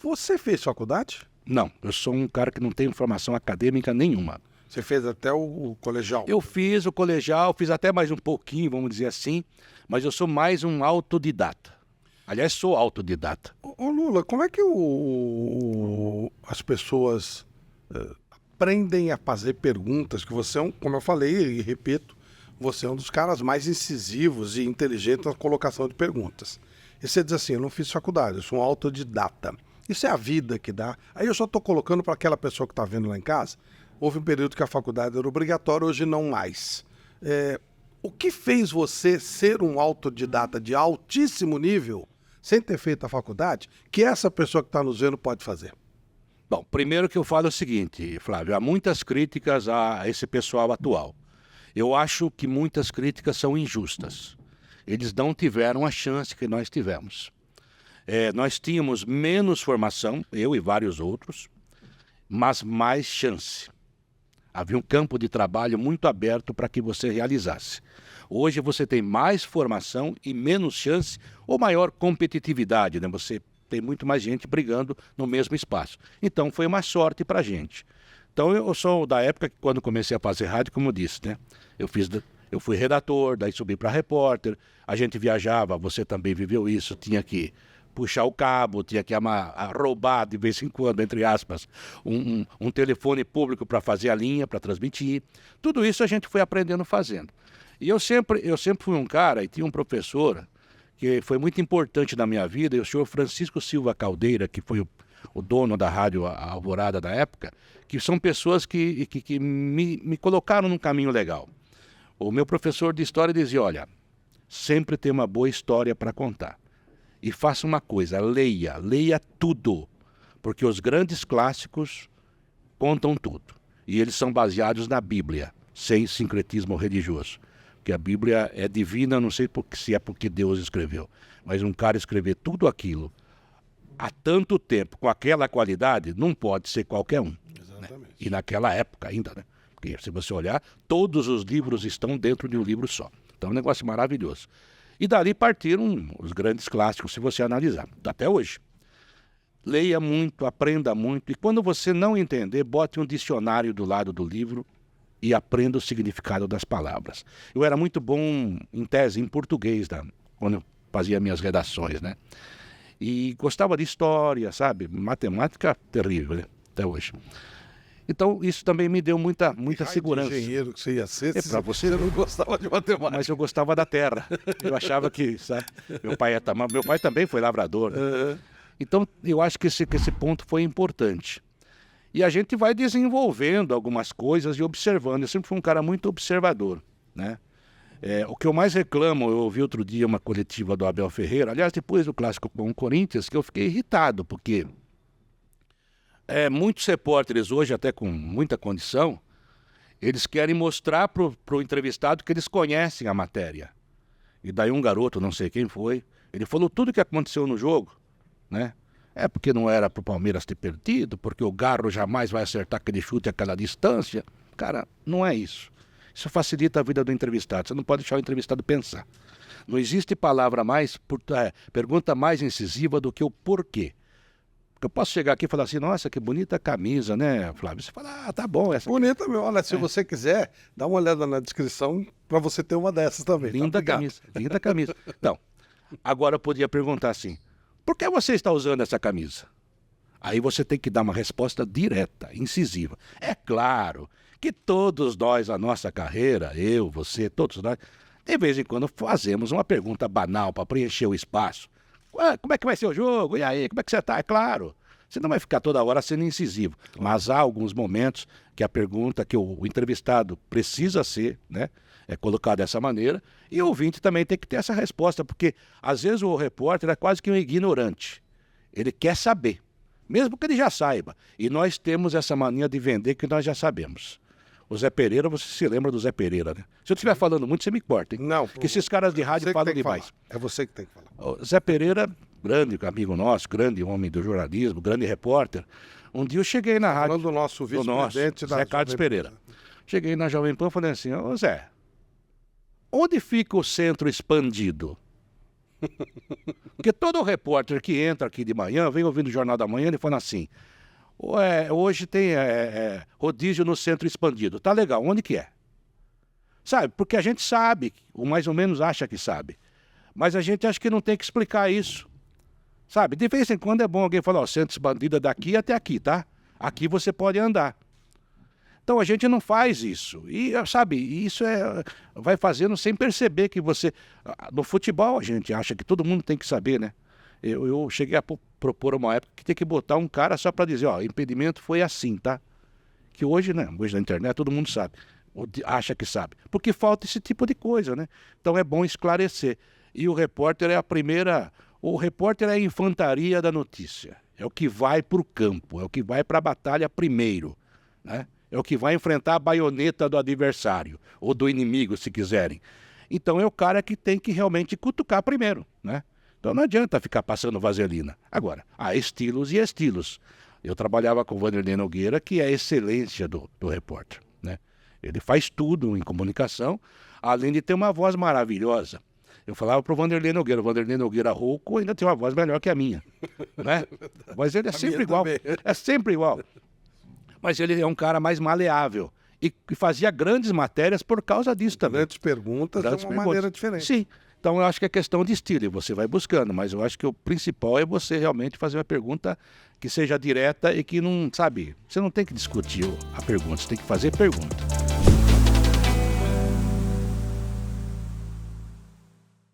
Você fez faculdade? Não, eu sou um cara que não tem formação acadêmica nenhuma. Você fez até o colegial? Eu fiz o colegial, fiz até mais um pouquinho, vamos dizer assim, mas eu sou mais um autodidata. Aliás, sou autodidata. Ô Lula, como é que as pessoas aprendem a fazer perguntas? Que você é como eu falei e repito, você é um dos caras mais incisivos e inteligentes na colocação de perguntas. E você diz assim, eu não fiz faculdade, eu sou um autodidata. Isso é a vida que dá. Aí eu só estou colocando para aquela pessoa que está vendo lá em casa, houve um período que a faculdade era obrigatória, hoje não mais. O que fez você ser um autodidata de altíssimo nível, sem ter feito a faculdade, que essa pessoa que está nos vendo pode fazer? Bom, primeiro que eu falo é o seguinte, Flávio, há muitas críticas a esse pessoal atual. Eu acho que muitas críticas são injustas. Eles não tiveram a chance que nós tivemos. Nós tínhamos menos formação, eu e vários outros, mas mais chance. Havia um campo de trabalho muito aberto para que você realizasse. Hoje você tem mais formação e menos chance ou maior competitividade, né? Você tem muito mais gente brigando no mesmo espaço. Então foi uma sorte para a gente. Então eu sou da época que quando comecei a fazer rádio, como eu disse, né? Eu fui redator, daí subi para repórter, a gente viajava, você também viveu isso, tinha que puxar o cabo, tinha que roubar de vez em quando, entre aspas, um telefone público para fazer a linha, para transmitir. Tudo isso a gente foi aprendendo fazendo. E eu sempre fui um cara, e tinha um professor que foi muito importante na minha vida, e o senhor Francisco Silva Caldeira, que foi o dono da rádio Alvorada da época, que são pessoas que me colocaram num caminho legal. O meu professor de história dizia, olha, sempre tem uma boa história para contar. E faça uma coisa, leia tudo, porque os grandes clássicos contam tudo. E eles são baseados na Bíblia, sem sincretismo religioso. Porque a Bíblia é divina, não sei se é porque Deus escreveu, mas um cara escrever tudo aquilo há tanto tempo, com aquela qualidade, não pode ser qualquer um. Exatamente. Né? E naquela época ainda, né? Porque se você olhar, todos os livros estão dentro de um livro só. Então é um negócio maravilhoso. E dali partiram os grandes clássicos, se você analisar, até hoje. Leia muito, aprenda muito, e quando você não entender, bote um dicionário do lado do livro e aprenda o significado das palavras. Eu era muito bom, em tese, em português, quando eu fazia minhas redações, né? E gostava de história, sabe? Matemática terrível, né? Até hoje. Então, isso também me deu muita segurança. Que engenheiro que você ia ser, para você não gostava de matemática. Mas eu gostava da terra. Eu achava que, sabe? Meu pai também foi lavrador. Né? Então, eu acho que esse ponto foi importante. E a gente vai desenvolvendo algumas coisas e observando. Eu sempre fui um cara muito observador, né? O que eu mais reclamo, eu ouvi outro dia uma coletiva do Abel Ferreira, aliás, depois do clássico com o Corinthians, que eu fiquei irritado, porque muitos repórteres hoje, até com muita condição, eles querem mostrar para o entrevistado que eles conhecem a matéria. E daí um garoto, não sei quem foi, ele falou tudo o que aconteceu no jogo, né? Porque não era para o Palmeiras ter perdido, porque o Garro jamais vai acertar aquele chute àquela distância. Cara, não é isso. Isso facilita a vida do entrevistado. Você não pode deixar o entrevistado pensar. Não existe pergunta mais incisiva do que o porquê. Porque eu posso chegar aqui e falar assim, nossa, que bonita camisa, né, Flávio? Você fala, tá bom essa. Bonita, meu. Olha, se você quiser, dá uma olhada na descrição para você ter uma dessas também. Linda camisa, linda camisa. Então, agora eu podia perguntar assim, por que você está usando essa camisa? Aí você tem que dar uma resposta direta, incisiva. É claro que todos nós, a nossa carreira, eu, você, todos nós, de vez em quando fazemos uma pergunta banal para preencher o espaço. Como é que vai ser o jogo? E aí, como é que você está? É claro, você não vai ficar toda hora sendo incisivo. Mas há alguns momentos que a pergunta que o entrevistado precisa ser, né, é colocada dessa maneira, e o ouvinte também tem que ter essa resposta, porque às vezes o repórter é quase que um ignorante. Ele quer saber, mesmo que ele já saiba. E nós temos essa mania de vender que nós já sabemos. O Zé Pereira, você se lembra do Zé Pereira, né? Se eu estiver falando muito, você me corta, hein? Não. Porque esses caras de rádio falam demais. É você que tem que falar. O Zé Pereira, grande amigo nosso, grande homem do jornalismo, grande repórter. Um dia eu cheguei na rádio... Falando do nosso vice-presidente da Zé Carlos Pereira. Cheguei na Jovem Pan e falei assim, ô Zé, onde fica o centro expandido? Porque todo repórter que entra aqui de manhã, vem ouvindo o Jornal da Manhã, ele fala assim, hoje tem rodízio no Centro Expandido. Tá legal, onde que é? Sabe, porque a gente sabe, ou mais ou menos acha que sabe. Mas a gente acha que não tem que explicar isso. Sabe, de vez em quando é bom alguém falar, Centro Expandido é daqui até aqui, tá? Aqui você pode andar. Então a gente não faz isso. E, sabe, isso vai fazendo sem perceber que você... No futebol a gente acha que todo mundo tem que saber, né? Eu cheguei a propor uma época que tem que botar um cara só para dizer, impedimento foi assim, tá? Que hoje, né? Hoje na internet todo mundo sabe. Ou acha que sabe. Porque falta esse tipo de coisa, né? Então é bom esclarecer. E o repórter é a primeira... O repórter é a infantaria da notícia. É o que vai para o campo, é o que vai para a batalha primeiro, né? É o que vai enfrentar a baioneta do adversário, ou do inimigo, se quiserem. Então é o cara que tem que realmente cutucar primeiro, né? Então não adianta ficar passando vaselina. Agora, há estilos e estilos. Eu trabalhava com o Vanderlei Nogueira, que é a excelência do repórter, né? Ele faz tudo em comunicação, além de ter uma voz maravilhosa. Eu falava pro Vanderlei Nogueira, o Vanderlei Nogueira rouco ainda tem uma voz melhor que a minha, né? Mas ele é sempre igual, é sempre igual. Mas ele é um cara mais maleável e fazia grandes matérias por causa disso também. Grandes perguntas de uma maneira diferente. Sim, então eu acho que é questão de estilo e você vai buscando, mas eu acho que o principal é você realmente fazer uma pergunta que seja direta e que não, sabe, você não tem que discutir a pergunta, você tem que fazer pergunta.